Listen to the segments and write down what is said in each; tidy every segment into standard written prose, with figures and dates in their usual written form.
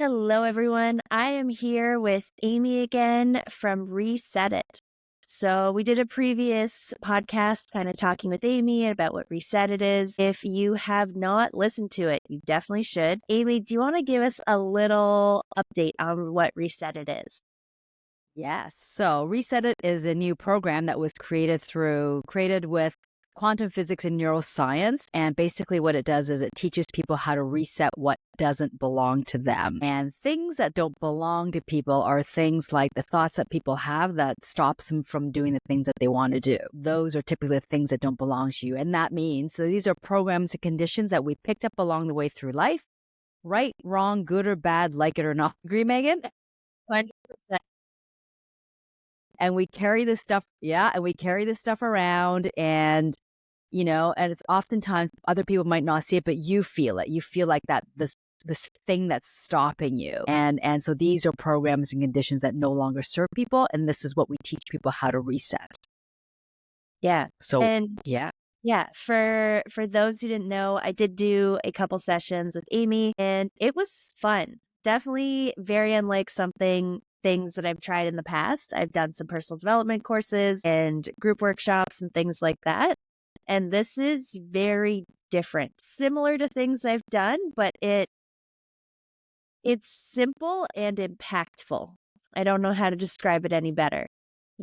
Hello, everyone. I am here with Amy again from Reset It. So, we did a previous podcast kind of talking with Amy about what Reset It is. If you have not listened to it, you definitely should. Amy, do you want to give us a little update on what Reset It is? Yes. So Reset It is a new program that was created with quantum physics and neuroscience. And basically what it does is it teaches people how to reset what doesn't belong to them. And things that don't belong to people are things like the thoughts that people have that stops them from doing the things that they want to do. Those are typically the things that don't belong to you. And that means, so these are programs and conditions that we picked up along the way through life, right, wrong, good or bad, like it or not. Agree, Megan? 100%. And we carry this stuff around, and and it's oftentimes other people might not see it, but you feel it. You feel like that this thing that's stopping you, and so these are programs and conditions that no longer serve people, and this is what we teach people how to reset. Yeah. So And yeah. yeah, for those who didn't know, I did do a couple sessions with Amy and it was fun. Definitely very unlike things that I've tried in the past. I've done some personal development courses and group workshops and things like that. And this is very different. Similar to things I've done, but it's simple and impactful. I don't know how to describe it any better,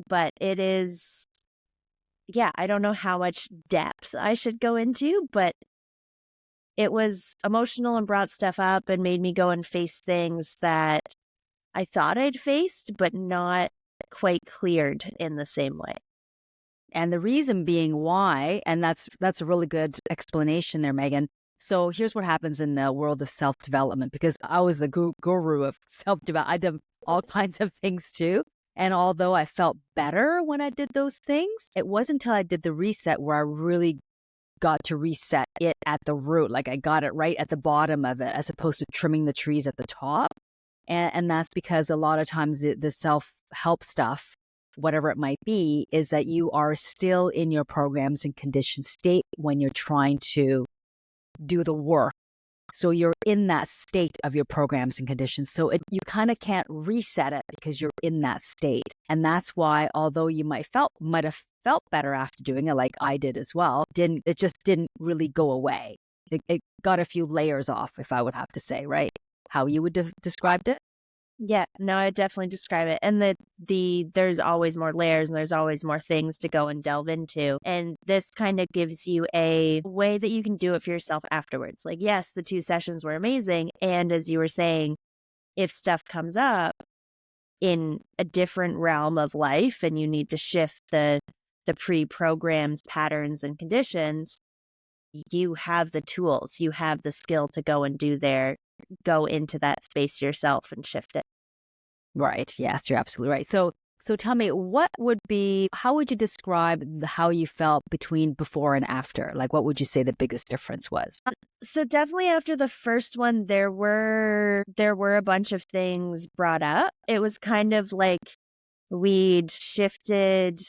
but it is, yeah, I don't know how much depth I should go into, but it was emotional and brought stuff up and made me go and face things that I thought I'd faced, but not quite cleared in the same way. And the reason being why, and that's a really good explanation there, Megan. So here's what happens in the world of self-development, because I was the guru of self-development. I did all kinds of things too. And although I felt better when I did those things, it wasn't until I did the reset where I really got to reset it at the root. Like I got it right at the bottom of it, as opposed to trimming the trees at the top. And that's because a lot of times the self-help stuff, whatever it might be, is that you are still in your programs and conditioned state when you're trying to do the work. So you're in that state of your programs and conditions. So you kind of can't reset it because you're in that state. And that's why, although you might have felt better after doing it, like I did as well, it just didn't really go away. It got a few layers off, if I would have to say, right? How you would described it? Yeah, no, I definitely describe it. And there's always more layers and there's always more things to go and delve into. And this kind of gives you a way that you can do it for yourself afterwards. Like, yes, the 2 sessions were amazing. And as you were saying, if stuff comes up in a different realm of life and you need to shift the pre-programmed patterns and conditions, you have the tools, you have the skill to go into that space yourself and shift it. Right. Yes, you're absolutely right. So tell me, how would you describe how you felt between before and after? Like, what would you say the biggest difference was? So definitely after the first one, there were a bunch of things brought up. It was kind of like we'd shifted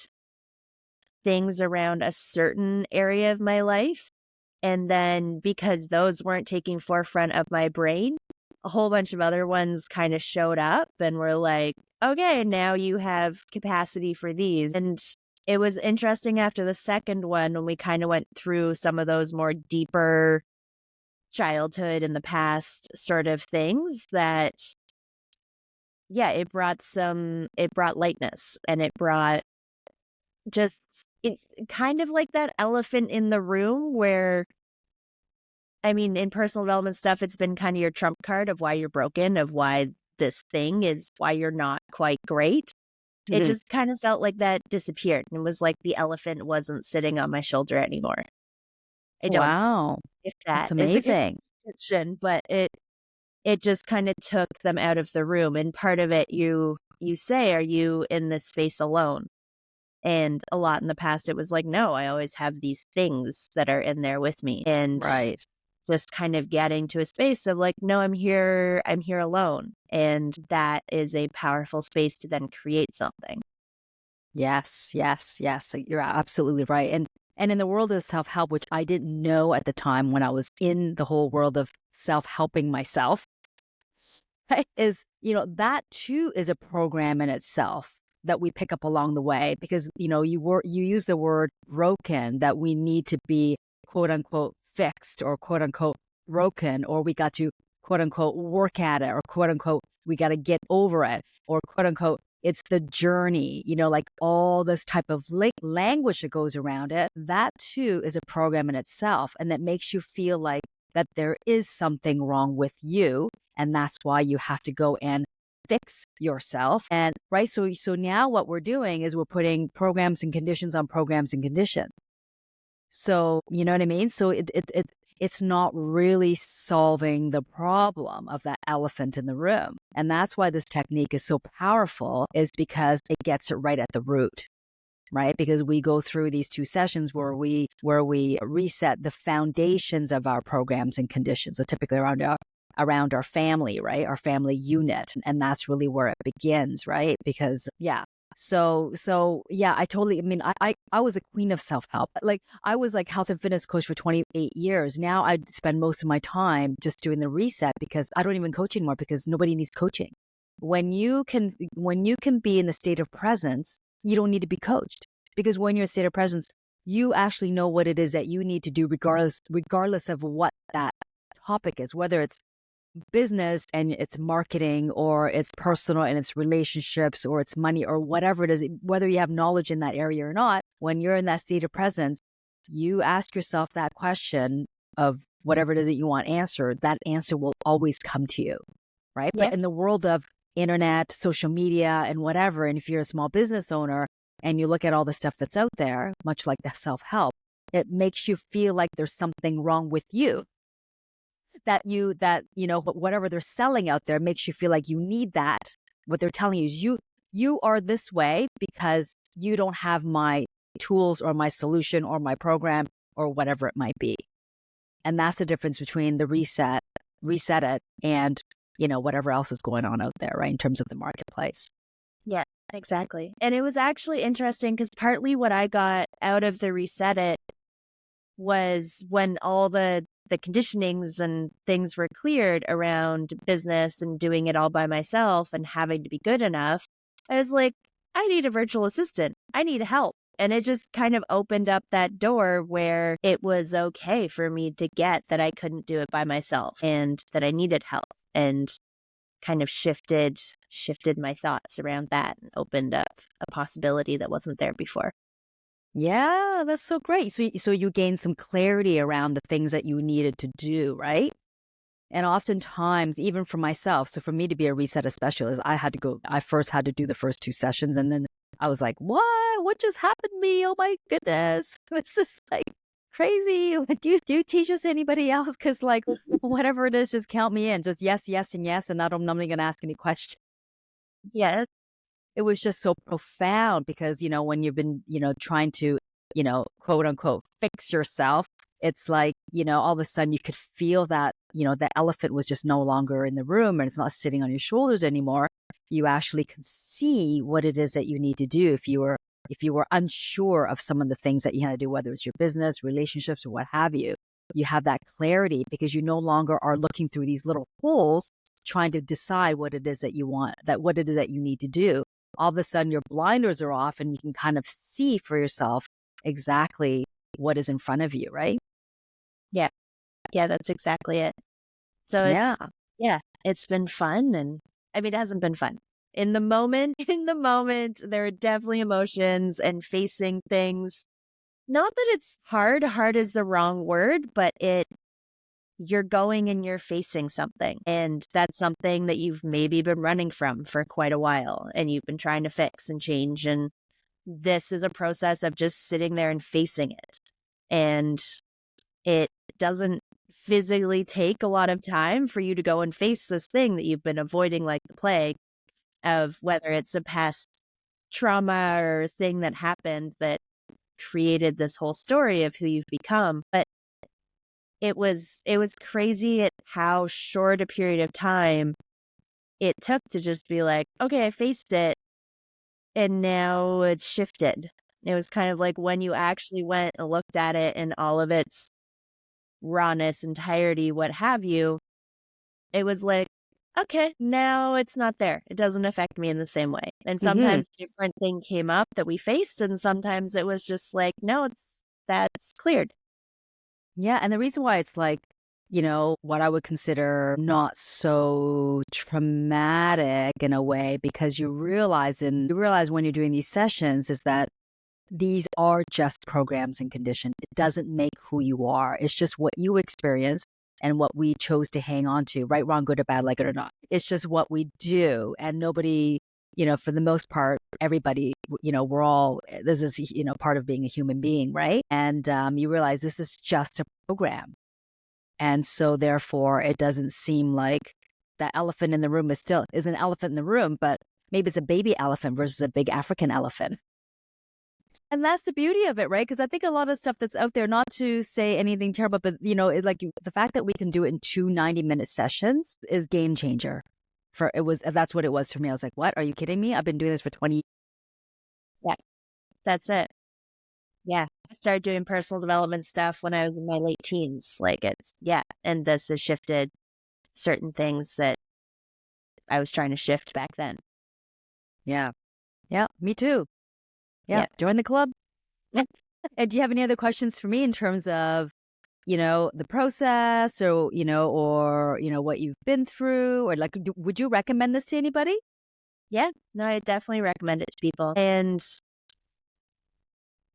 things around a certain area of my life. And then because those weren't taking forefront of my brain, a whole bunch of other ones kind of showed up and were like, okay, now you have capacity for these. And it was interesting after the second one when we kind of went through some of those more deeper childhood in the past sort of things that, yeah, it brought lightness and it brought just, it kind of like that elephant in the room where, I mean, in personal development stuff, it's been kind of your trump card of why you're broken, of why this thing is why you're not quite great. It just kind of felt like that disappeared and was like the elephant wasn't sitting on my shoulder anymore. I don't Wow. know if That's that is a good amazing. description, but it just kind of took them out of the room. And part of it, you say, are you in this space alone? And a lot in the past, it was like, no, I always have these things that are in there with me. And Right. just kind of getting to a space of like, no, I'm here alone. And that is a powerful space to then create something. Yes, yes, yes. You're absolutely right. And in the world of self-help, which I didn't know at the time when I was in the whole world of self-helping myself, right? Is, that too is a program in itself that we pick up along the way because, you use the word broken, that we need to be quote unquote fixed or quote unquote broken, or we got to quote unquote work at it, or quote unquote we got to get over it, or quote unquote it's the journey, like all this type of language that goes around it. That too is a program in itself, and that makes you feel like that there is something wrong with you, and that's why you have to go and fix yourself. And right, so now what we're doing is we're putting programs and conditions on programs and conditions. So you know what I mean? So it's not really solving the problem of that elephant in the room. And that's why this technique is so powerful, is because it gets it right at the root. Right? Because we go through these 2 sessions where we reset the foundations of our programs and conditions. So typically around our family, right? Our family unit. And that's really where it begins, right? Because So yeah, I mean, I was a queen of self-help. Like I was like health and fitness coach for 28 years. Now I spend most of my time just doing the reset because I don't even coach anymore because nobody needs coaching. When you can be in the state of presence, you don't need to be coached, because when you're in a state of presence, you actually know what it is that you need to do regardless of what that topic is, whether it's business and it's marketing, or it's personal and it's relationships, or it's money, or whatever it is, whether you have knowledge in that area or not. When you're in that state of presence, you ask yourself that question of whatever it is that you want answered, that answer will always come to you, right? Yeah. But in the world of internet, social media, and whatever, and if you're a small business owner and you look at all the stuff that's out there, much like the self-help, it makes you feel like there's something wrong with you, whatever they're selling out there makes you feel like you need that. What they're telling you is you are this way because you don't have my tools or my solution or my program or whatever it might be. And that's the difference between the reset it, and whatever else is going on out there, right, in terms of the marketplace. Yeah, exactly. And it was actually interesting because partly what I got out of the reset it was when all the conditionings and things were cleared around business and doing it all by myself and having to be good enough, I was like, I need a virtual assistant. I need help. And it just kind of opened up that door where it was okay for me to get that I couldn't do it by myself and that I needed help, and kind of shifted my thoughts around that and opened up a possibility that wasn't there before. Yeah, that's so great. So you gained some clarity around the things that you needed to do, right? And oftentimes, even for myself, so for me to be a reset specialist, I first had to do the first 2 sessions, and then I was like, what just happened to me? Oh my goodness. This is like crazy. Do you teach this to anybody else? Because like whatever it is, just count me in. Just yes, yes, and yes. And I'm not going to ask any questions. Yeah. It was just so profound because, when you've been, trying to, quote unquote, fix yourself, it's like, all of a sudden you could feel that, the elephant was just no longer in the room and it's not sitting on your shoulders anymore. You actually can see what it is that you need to do if you were unsure of some of the things that you had to do, whether it's your business, relationships, or what have you. You have that clarity because you no longer are looking through these little holes trying to decide what it is that you want, what it is that you need to do. All of a sudden your blinders are off and you can kind of see for yourself exactly what is in front of you, right? Yeah. Yeah, that's exactly it. So it's been fun. And I mean, it hasn't been fun. In the moment, there are definitely emotions and facing things. Not that it's hard. Hard is the wrong word, but you're going and you're facing something. And that's something that you've maybe been running from for quite a while and you've been trying to fix and change. And this is a process of just sitting there and facing it. And it doesn't physically take a lot of time for you to go and face this thing that you've been avoiding like the plague, of whether it's a past trauma or thing that happened that created this whole story of who you've become. But it was crazy at how short a period of time it took to just be like, okay, I faced it and now it's shifted. It was kind of like when you actually went and looked at it in all of its rawness, entirety, what have you, it was like, okay, now it's not there. It doesn't affect me in the same way. And Hmm. sometimes a different thing came up that we faced, and sometimes it was just like, no, that's cleared. Yeah. And the reason why it's like, what I would consider not so traumatic in a way, because you realize when you're doing these sessions is that these are just programs and conditions. It doesn't make who you are. It's just what you experience and what we chose to hang on to, right, wrong, good or bad, like it or not. It's just what we do. And nobody, for the most part, everybody, we're all, this is, part of being a human being, right? And you realize this is just a program. And so therefore, it doesn't seem like that elephant in the room is an elephant in the room, but maybe it's a baby elephant versus a big African elephant. And that's the beauty of it, right? Because I think a lot of stuff that's out there, not to say anything terrible, but the fact that we can do it in 2 90-minute sessions is game changer. That's what it was for me. I was like, what? Are you kidding me? I've been doing this for 20 years. Yeah, that's it. Yeah. I started doing personal development stuff when I was in my late teens. And this has shifted certain things that I was trying to shift back then. Yeah. Yeah. Me too. Yeah. Yeah. Join the club. Yeah. And do you have any other questions for me in terms of, the process or what you've been through, or like, would you recommend this to anybody? Yeah. No, I definitely recommend it to people. And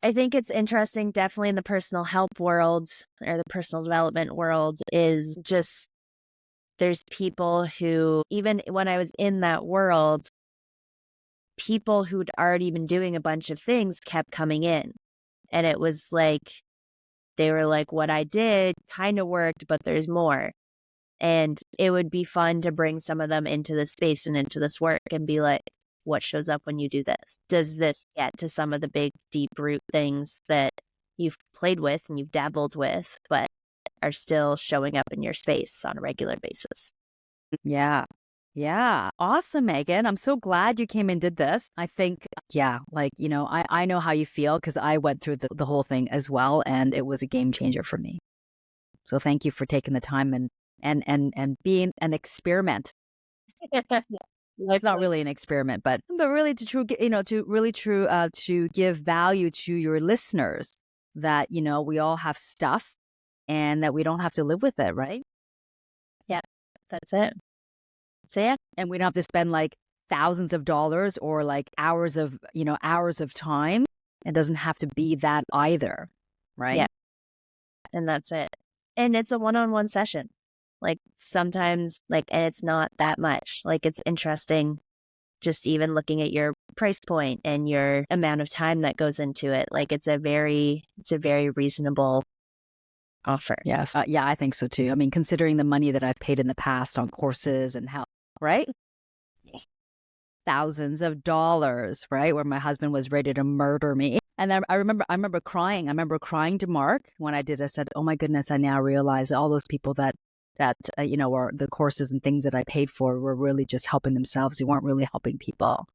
I think it's interesting, definitely in the personal help world or the personal development world, is just there's people who, even when I was in that world, people who'd already been doing a bunch of things kept coming in. And it was like, they were like, what I did kind of worked, but there's more. And it would be fun to bring some of them into this space and into this work and be like, what shows up when you do this? Does this get to some of the big, deep root things that you've played with and you've dabbled with, but are still showing up in your space on a regular basis? Yeah. Yeah. Awesome, Megan. I'm so glad you came and did this. I think, yeah, I know how you feel because I went through the whole thing as well, and it was a game changer for me. So thank you for taking the time and being an experiment. It's not really an experiment, but really to give value to your listeners that, we all have stuff and that we don't have to live with it, right? Yeah, that's it. So yeah, And we don't have to spend like thousands of dollars or like hours of time. It doesn't have to be that either, right? yeah, and that's it. And it's a one-on-one session. Like sometimes, and it's not that much. Like it's interesting just even looking at your price point and your amount of time that goes into it. Like it's a very reasonable offer. Yes. Yeah, I think so too. I mean, considering the money that I've paid in the past on courses and how, right? Yes. Thousands of dollars, right? Where my husband was ready to murder me. And then I remember crying. I remember crying to Mark when I did. I said, "Oh my goodness! I now realize all those people that are the courses and things that I paid for were really just helping themselves. They weren't really helping people."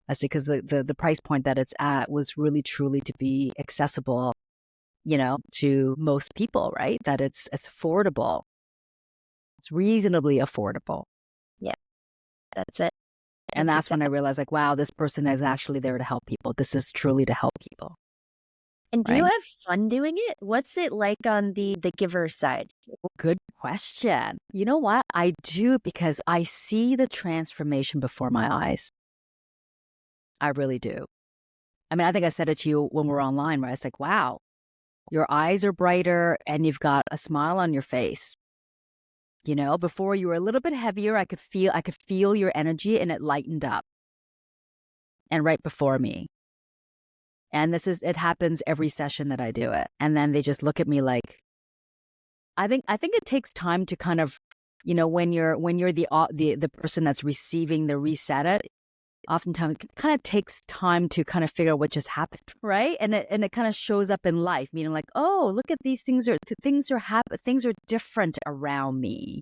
I said because the price point that it's at was really truly to be accessible, to most people, right? That it's affordable. It's reasonably affordable. Yeah, that's it. And That's that's when I realized, like, wow, this person is actually there to help people. This is truly to help people, And do you right? have fun doing it? What's it like on the giver side? Good question. You know what? I do because I see the transformation before my eyes. I really do. I mean, I think I said it to you when we were online, where I was like, wow, your eyes are brighter and you've got a smile on your face. Before you were a little bit heavier, I could feel your energy and it lightened up. And right before me. And it happens every session that I do it. And then they just look at me like, I think it takes time to kind of, when you're the person that's receiving the reset it, oftentimes it kind of takes time to kind of figure out what just happened, right? And it kind of shows up in life, meaning like, oh, look at these things things are different around me,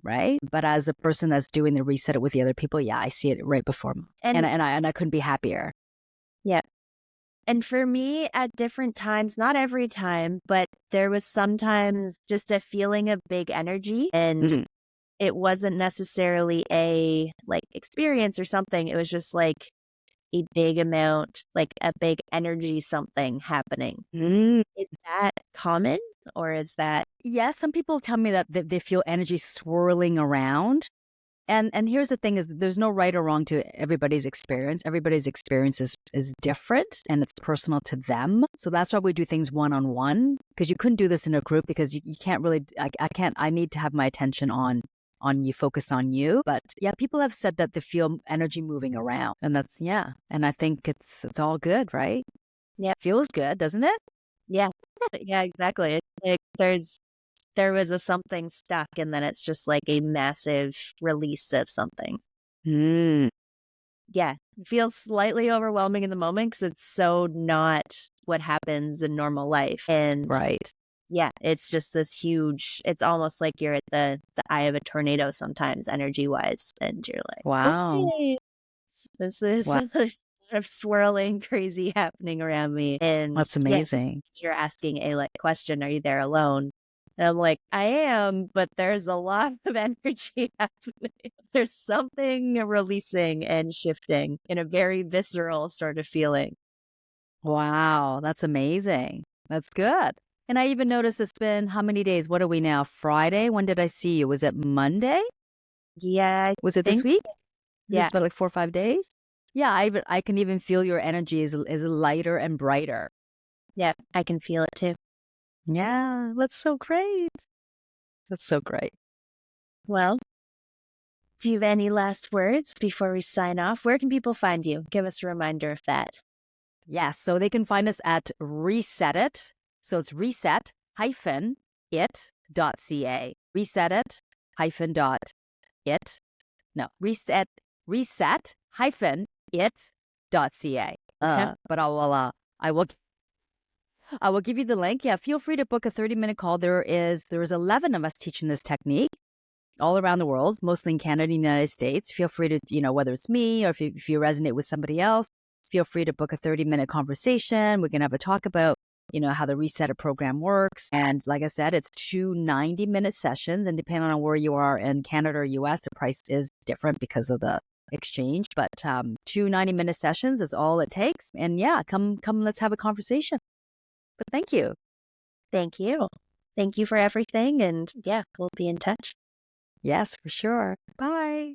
right? But as the person that's doing the reset it with the other people, yeah, I see it right before me, And and I couldn't be happier. yeah. And for me, at different times, not every time, but there was sometimes just a feeling of big energy. And Mhm. it wasn't necessarily a like experience or something. It was just like a big amount, like a big energy something happening. Mm. Is that common, or is that? Yeah, some people tell me that they feel energy swirling around. And here's the thing is there's no right or wrong to everybody's experience. Everybody's experience is different and it's personal to them. So that's why we do things one-on-one, because you couldn't do this in a group because you can't really, I can't, I need to have my attention on you, focus on you. But yeah, people have said that they feel energy moving around, and that's, yeah. And I think it's all good, right? Yeah. Feels good, doesn't it? Yeah. Yeah, exactly. It's like there was a something stuck, and then it's just like a massive release of something. Mm, Yeah, it feels slightly overwhelming in the moment because it's so not what happens in normal life. And right. yeah, it's just this huge, it's almost like you're at the eye of a tornado sometimes, energy wise. And you're like, Wow. okay, this is Wow. there's a lot of swirling crazy happening around me. And That's yeah, amazing. you're asking a like question, are you there alone? And I'm like, I am, but there's a lot of energy happening. There's something releasing and shifting in a very visceral sort of feeling. Wow, that's amazing. That's good. And I even noticed it's been how many days? What are we now? Friday? When did I see you? Was it Monday? Yeah, I Was it this think, week? yeah, Just about like 4 or 5 days? Yeah, I can even feel your energy is lighter and brighter. yeah, I can feel it too. Yeah, that's so great. That's so great. Well, do you have any last words before we sign off? Where can people find you? Give us a reminder of that. Yeah, so they can find us at Reset It. So it's reset-it.ca. Reset it hyphen dot it. No, reset-it.ca. Okay. But I will give you the link. Yeah, feel free to book a 30-minute call. There's 11 of us teaching this technique all around the world, mostly in Canada and the United States. Feel free to, whether it's me or if you resonate with somebody else, feel free to book a 30-minute conversation. We can have a talk about, how the Reset It program works. And like I said, it's 2 90-minute sessions. And depending on where you are in Canada or US, the price is different because of the exchange. But 2 90-minute sessions is all it takes. And yeah, come, let's have a conversation. But thank you. Thank you. Thank you for everything. And yeah, we'll be in touch. Yes, for sure. Bye.